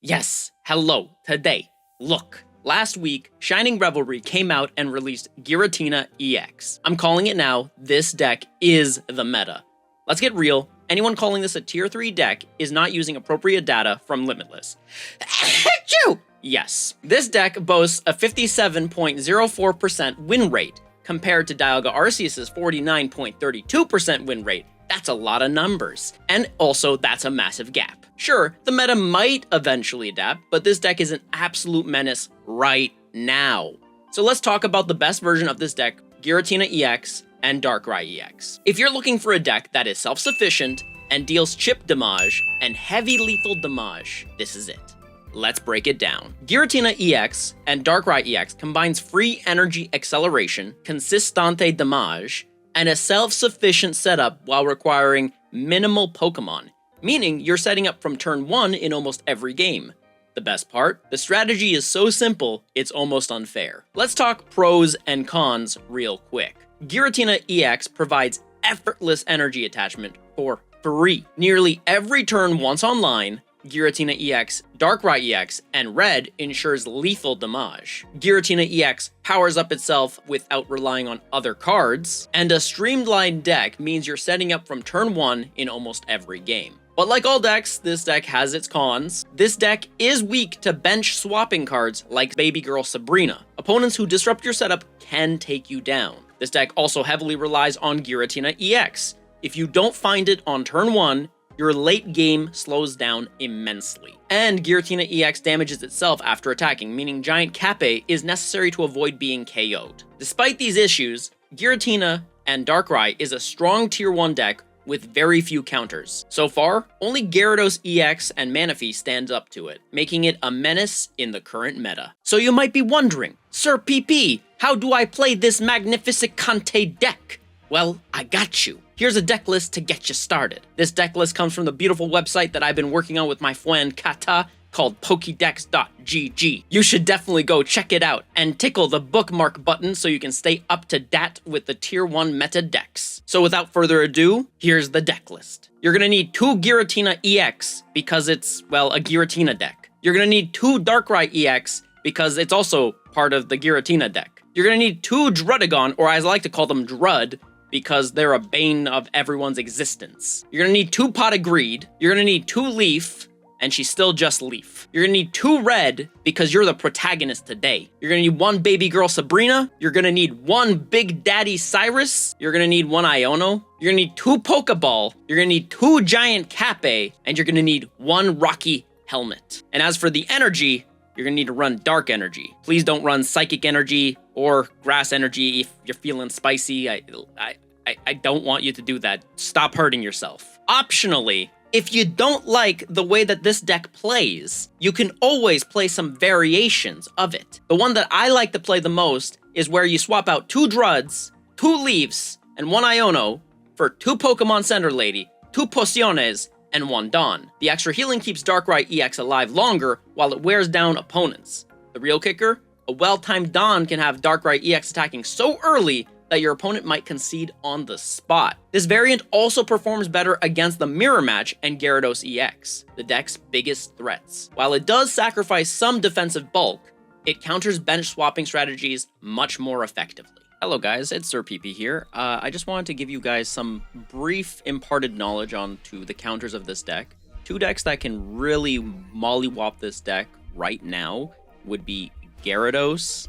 Yes, hello, today, look. Last week, Shining Revelry came out and released Giratina EX. I'm calling it now, this deck is the meta. Let's get real, anyone calling this a tier 3 deck is not using appropriate data from Limitless. Achoo! Yes, this deck boasts a 57.04% win rate, compared to Dialga Arceus's 49.32% win rate. That's a lot of numbers. And also, that's a massive gap. Sure, the meta might eventually adapt, but this deck is an absolute menace right now. So let's talk about the best version of this deck, Giratina EX and Darkrai EX. If you're looking for a deck that is self-sufficient and deals chip damage and heavy lethal damage, this is it. Let's break it down. Giratina EX and Darkrai EX combines free energy acceleration, consistente damage, and a self-sufficient setup while requiring minimal Pokemon, meaning you're setting up from turn 1 in almost every game. The best part? The strategy is so simple, it's almost unfair. Let's talk pros and cons real quick. Giratina EX provides effortless energy attachment for free. Nearly every turn once online, Giratina EX, Darkrai EX, and Red ensures lethal damage. Giratina EX powers up itself without relying on other cards, and a streamlined deck means you're setting up from turn 1 in almost every game. But like all decks, this deck has its cons. This deck is weak to bench swapping cards like Baby Girl Sabrina. Opponents who disrupt your setup can take you down. This deck also heavily relies on Giratina EX. If you don't find it on turn 1, your late game slows down immensely. And Giratina EX damages itself after attacking, meaning Giant Cape is necessary to avoid being KO'd. Despite these issues, Giratina and Darkrai is a strong tier 1 deck with very few counters. So far, only Gyarados EX and Manaphy stand up to it, making it a menace in the current meta. So you might be wondering, Sir PP, how do I play this Magnificante deck? Well, I got you. Here's a deck list to get you started. This deck list comes from the beautiful website that I've been working on with my friend Kata called Pokédex.gg. You should definitely go check it out and tickle the bookmark button so you can stay up to date with the tier 1 meta decks. So without further ado, here's the deck list. You're gonna need 2 Giratina EX because it's, well, a Giratina deck. You're gonna need 2 Darkrai EX because it's also part of the Giratina deck. You're gonna need 2 Druddigon, or as I like to call them, Drud, because they're a bane of everyone's existence. You're gonna need 2 Pot of Greed. You're gonna need 2 Leaf, and she's still just Leaf. You're gonna need 2 Red, because you're the protagonist today. You're gonna need 1 Baby Girl Sabrina. You're gonna need 1 Big Daddy Cyrus. You're gonna need 1 Iono. You're gonna need 2 Pokeball. You're gonna need 2 Giant Cape, and you're gonna need 1 Rocky Helmet. And as for the energy, you're gonna need to run Dark Energy. Please don't run Psychic Energy or Grass Energy if you're feeling spicy. I don't want you to do that. Stop hurting yourself. Optionally, if you don't like the way that this deck plays, you can always play some variations of it. The one that I like to play the most is where you swap out 2 Druds, 2 Leafs, and 1 Iono for 2 Pokemon Center Lady, 2 Pociones, and 1 Dawn. The extra healing keeps Darkrai EX alive longer while it wears down opponents. The real kicker? A well-timed Dawn can have Darkrai EX attacking so early that your opponent might concede on the spot. This variant also performs better against the Mirror Match and Gyarados EX, the deck's biggest threats. While it does sacrifice some defensive bulk, it counters bench swapping strategies much more effectively. Hello guys, it's Sir PP here. I just wanted to give you guys some brief imparted knowledge onto the counters of this deck. 2 decks that can really mollywop this deck right now would be Gyarados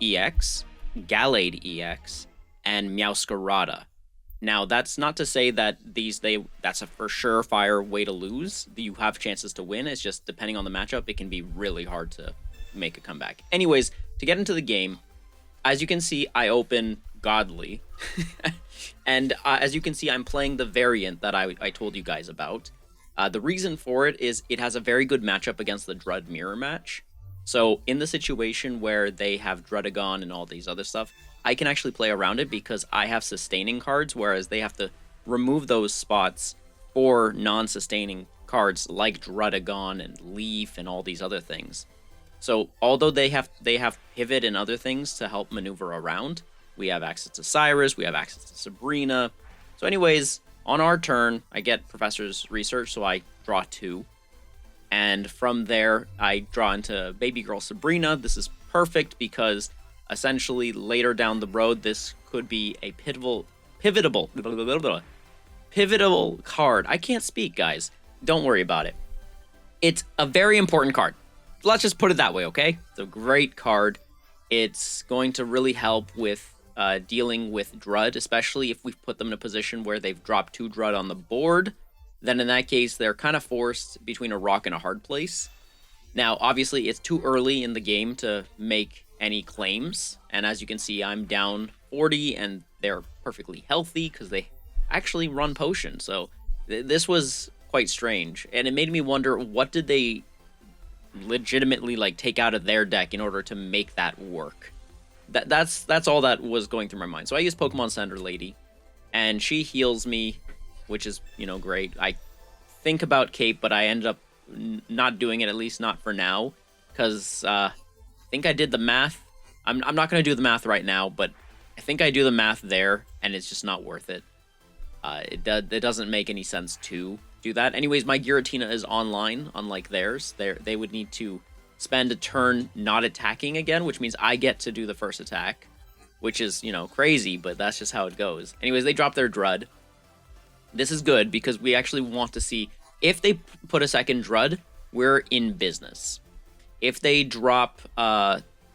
EX, Gallade EX, and Meowscarada. Now, that's not to say that that's a for sure fire way to lose. You have chances to win. It's just depending on the matchup, it can be really hard to make a comeback. Anyways, to get into the game, as you can see, I open Godly. And as you can see, I'm playing the variant that I told you guys about. The reason for it is it has a very good matchup against the Drud Mirror Match. So in the situation where they have Druddigon and all these other stuff, I can actually play around it because I have sustaining cards, whereas they have to remove those spots for non-sustaining cards like Druddigon and Leaf and all these other things. So although they have Pivot and other things to help maneuver around, we have access to Cyrus, we have access to Sabrina. So anyways, on our turn, I get Professor's Research, so I draw 2. And from there, I draw into Baby Girl Sabrina. This is perfect because essentially later down the road, this could be a pivotal card. I can't speak, guys. Don't worry about it. It's a very important card. Let's just put it that way, okay? It's a great card. It's going to really help with dealing with Drud, especially if we put them in a position where they've dropped 2 Drud on the board. Then in that case, they're kind of forced between a rock and a hard place. Now, obviously, it's too early in the game to make any claims. And as you can see, I'm down 40, and they're perfectly healthy because they actually run potion. So this was quite strange. And it made me wonder, what did they legitimately like take out of their deck in order to make that work? That's all that was going through my mind. So I use Pokemon Center Lady, and she heals me, which is, you know, great. I think about Cape, but I ended up not doing it, at least not for now, because I think I did the math. I'm not going to do the math right now, but I think I do the math there, and it's just not worth it. It doesn't make any sense to do that. Anyways, my Giratina is online, unlike theirs. They would need to spend a turn not attacking again, which means I get to do the first attack, which is, you know, crazy, but that's just how it goes. Anyways, they drop their Drud. This is good because we actually want to see if they put a second Drud, we're in business. If they drop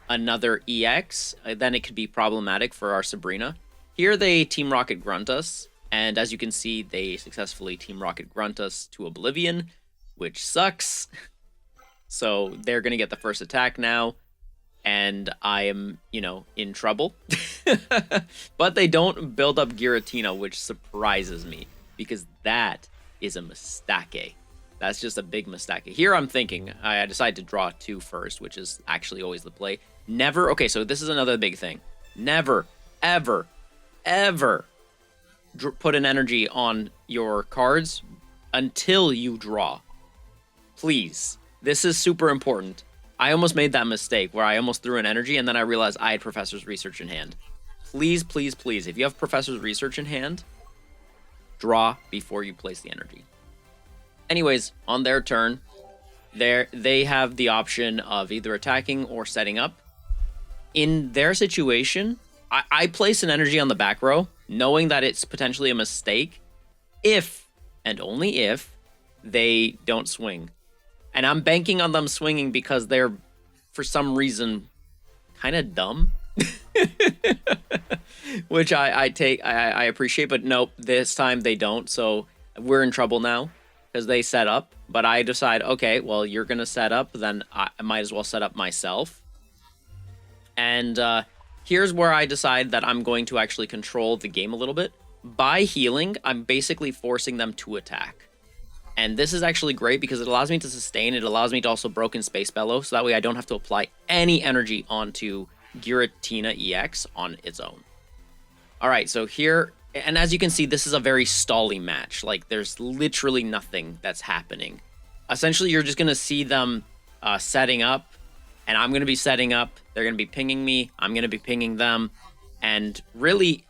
another EX, then it could be problematic for our Sabrina. Here they Team Rocket Grunt us, and as you can see, they successfully Team Rocket Grunt us to Oblivion, which sucks. So they're going to get the first attack now, and I am, you know, in trouble. But they don't build up Giratina, which surprises me, because that is a mistake. That's just a big mistake. Here I'm thinking, I decided to draw 2 first, which is actually always the play. Never, okay, so this is another big thing. Never, ever, ever put an energy on your cards until you draw. Please. This is super important. I almost made that mistake where I almost threw an energy and then I realized I had Professor's Research in hand. Please, please, please, if you have Professor's Research in hand, draw before you place the energy. Anyways, on their turn, they have the option of either attacking or setting up. In their situation, I place an energy on the back row, knowing that it's potentially a mistake if, and only if, they don't swing. And I'm banking on them swinging because they're, for some reason, kind of dumb. Which I appreciate, but nope, this time they don't. So we're in trouble now because they set up. But I decide, okay, well, you're going to set up, then I might as well set up myself. And here's where I decide that I'm going to actually control the game a little bit. By healing, I'm basically forcing them to attack. And this is actually great because it allows me to sustain. It allows me to also Broken Space Bellow, so that way I don't have to apply any energy onto Giratina EX on its own. All right, so here, and as you can see, this is a very stally match. Like, there's literally nothing that's happening. Essentially, you're just going to see them setting up, and I'm going to be setting up. They're going to be pinging me. I'm going to be pinging them. And really,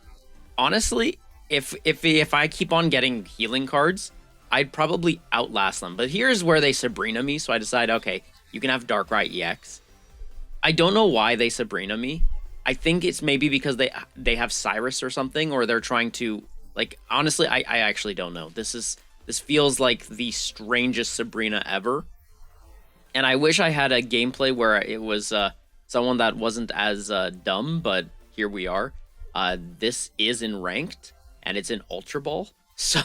honestly, if I keep on getting healing cards, I'd probably outlast them. But here's where they Sabrina me, so I decide, okay, you can have Darkrai EX. I don't know why they Sabrina me. I think it's maybe because they have Cyrus or something, or they're trying to, like, honestly, I actually don't know. This feels like the strangest Sabrina ever. And I wish I had a gameplay where it was someone that wasn't as dumb, but here we are. This is in ranked, and it's in Ultra Ball. So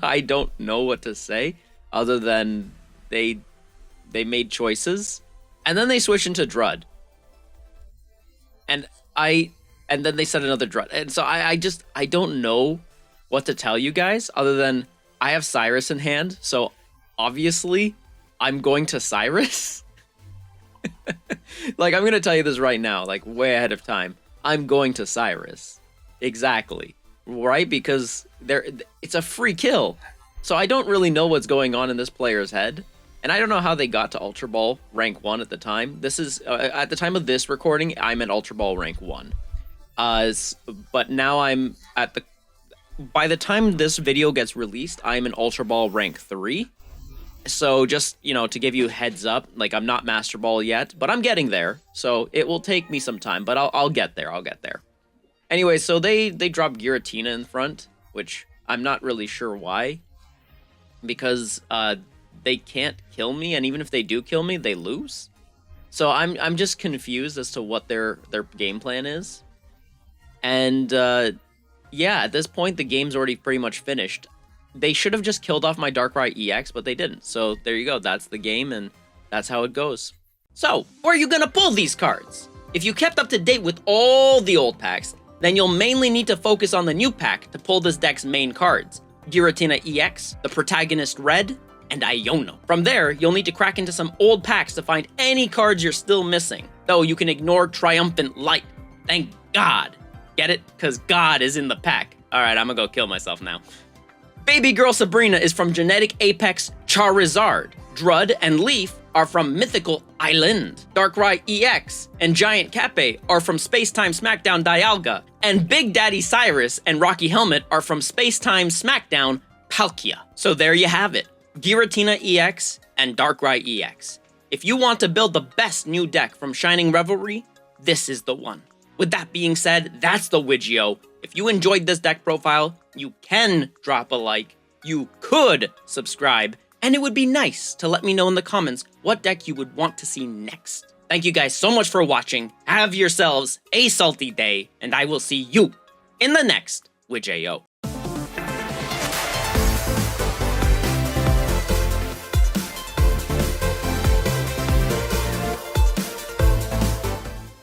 I don't know what to say other than they made choices, and then they switched into Drud, and then they said another Drud, and so I don't know what to tell you guys other than I have Cyrus in hand, so obviously I'm going to Cyrus. Like, I'm gonna tell you this right now, like way ahead of time. I'm going to Cyrus, exactly. Right, because it's a free kill. So I don't really know what's going on in this player's head. And I don't know how they got to Ultra Ball rank 1 at the time. This is, at the time of this recording, I'm at Ultra Ball rank 1. But now I'm at by the time this video gets released, I'm in Ultra Ball rank 3. So just, you know, to give you a heads up, like I'm not Master Ball yet, but I'm getting there. So it will take me some time, but I'll get there. I'll get there. Anyway, so they dropped Giratina in front, which I'm not really sure why. Because they can't kill me, and even if they do kill me, they lose. So I'm just confused as to what their game plan is. And yeah, at this point the game's already pretty much finished. They should have just killed off my Darkrai EX, but they didn't. So there you go, that's the game, and that's how it goes. So, where are you gonna pull these cards? If you kept up to date with all the old packs, then you'll mainly need to focus on the new pack to pull this deck's main cards. Giratina EX, the Protagonist Red, and Iono. From there, you'll need to crack into some old packs to find any cards you're still missing. Though you can ignore Triumphant Light. Thank God. Get it? Because God is in the pack. Alright, I'm gonna go kill myself now. Baby Girl Sabrina is from Genetic Apex Charizard. Drud and Leaf are from Mythical Island. Darkrai EX and Giant Cape are from Space-Time Smackdown Dialga. And Big Daddy Cyrus and Rocky Helmet are from Space-Time Smackdown Palkia. So there you have it. Giratina EX and Darkrai EX. If you want to build the best new deck from Shining Revelry, this is the one. With that being said, that's the Widgio. If you enjoyed this deck profile, you can drop a like, you could subscribe, and it would be nice to let me know in the comments what deck you would want to see next. Thank you guys so much for watching, have yourselves a salty day, and I will see you in the next Widgio.